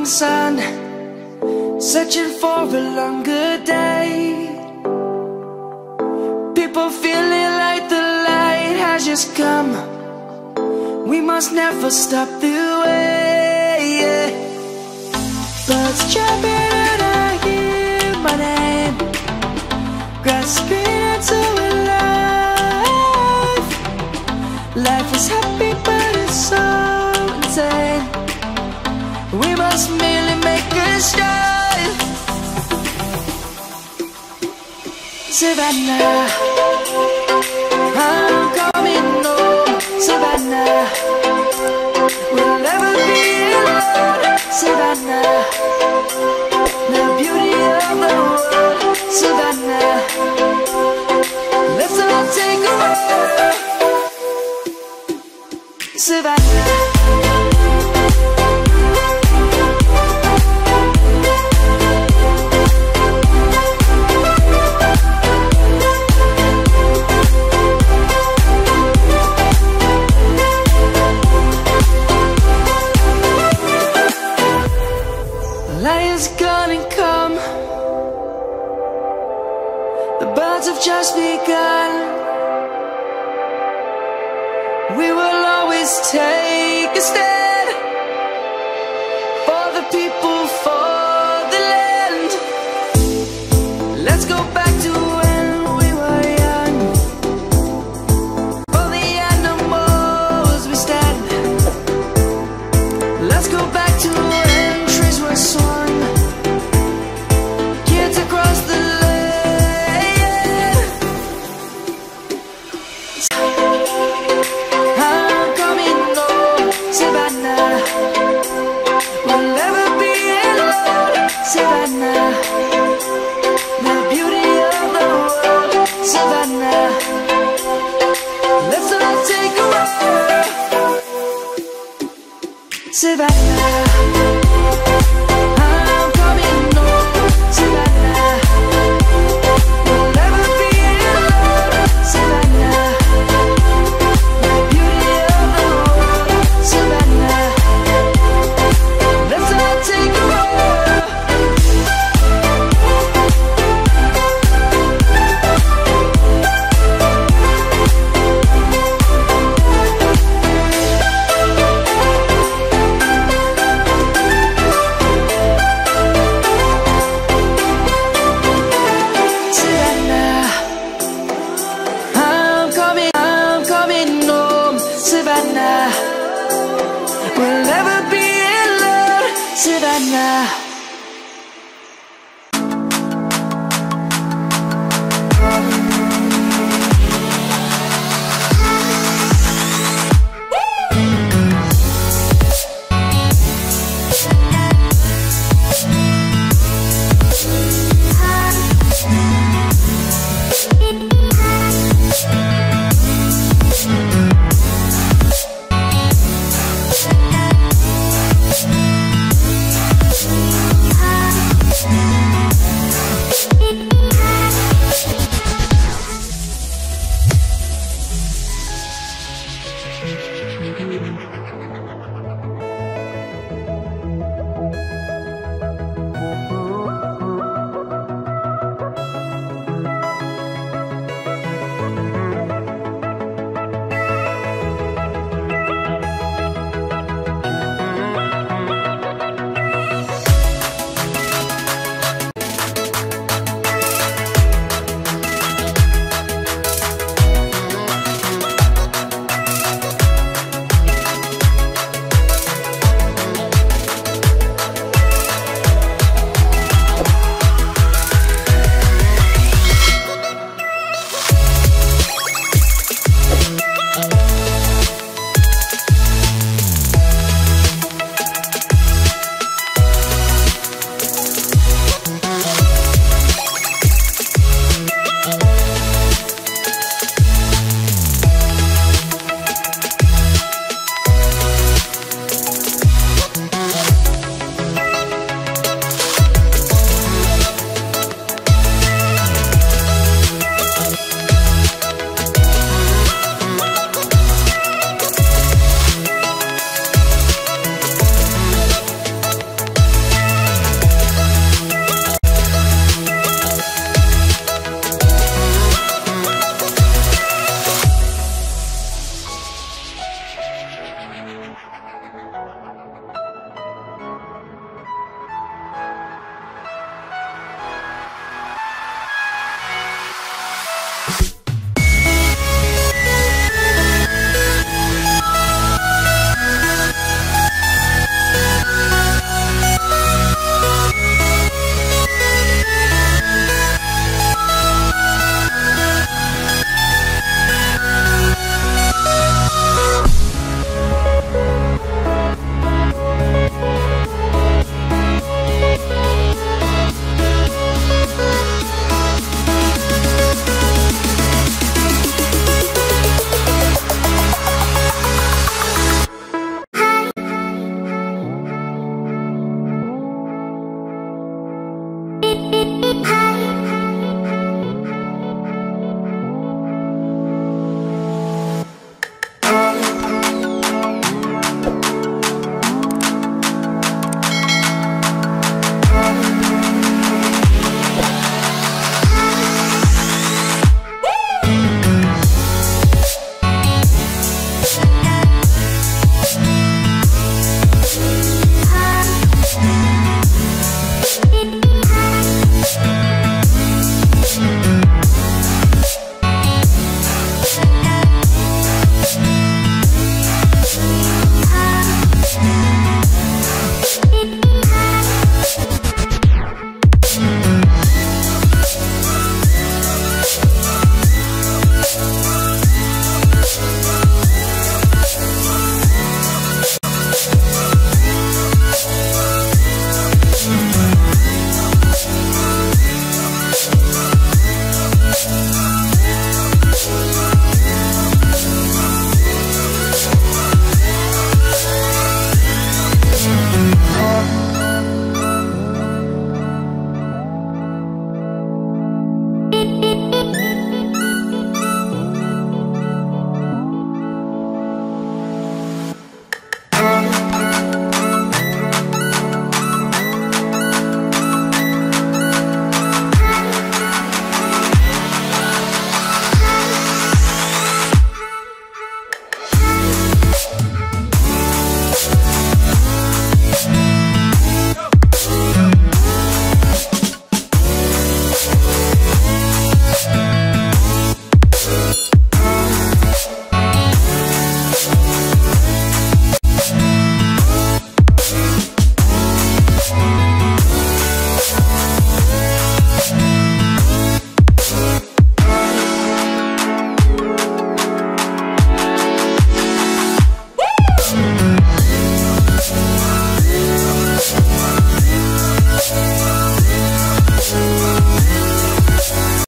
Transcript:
sun, searching for a longer day. People feeling like the light has just come. We must never stop the way. Birds jumping and I hear my name, grasping into a life. Life is happy but it's so insane. We must merely make a start. Savannah, I'm coming home. Savannah, we'll never be alone. Savannah, the beauty of the world. Savannah, let's all take a walk. Savannah, lion's gonna come. The birds have just begun. We will always take a stand for the people, for the land. Let's go back to when we were young. For the animals we stand. Let's go back to when trees were swung, kids across the land. I'm coming home, Savannah, we'll never be alone. Savannah, the beauty of the world. Savannah, let's all take a walk. Savannah.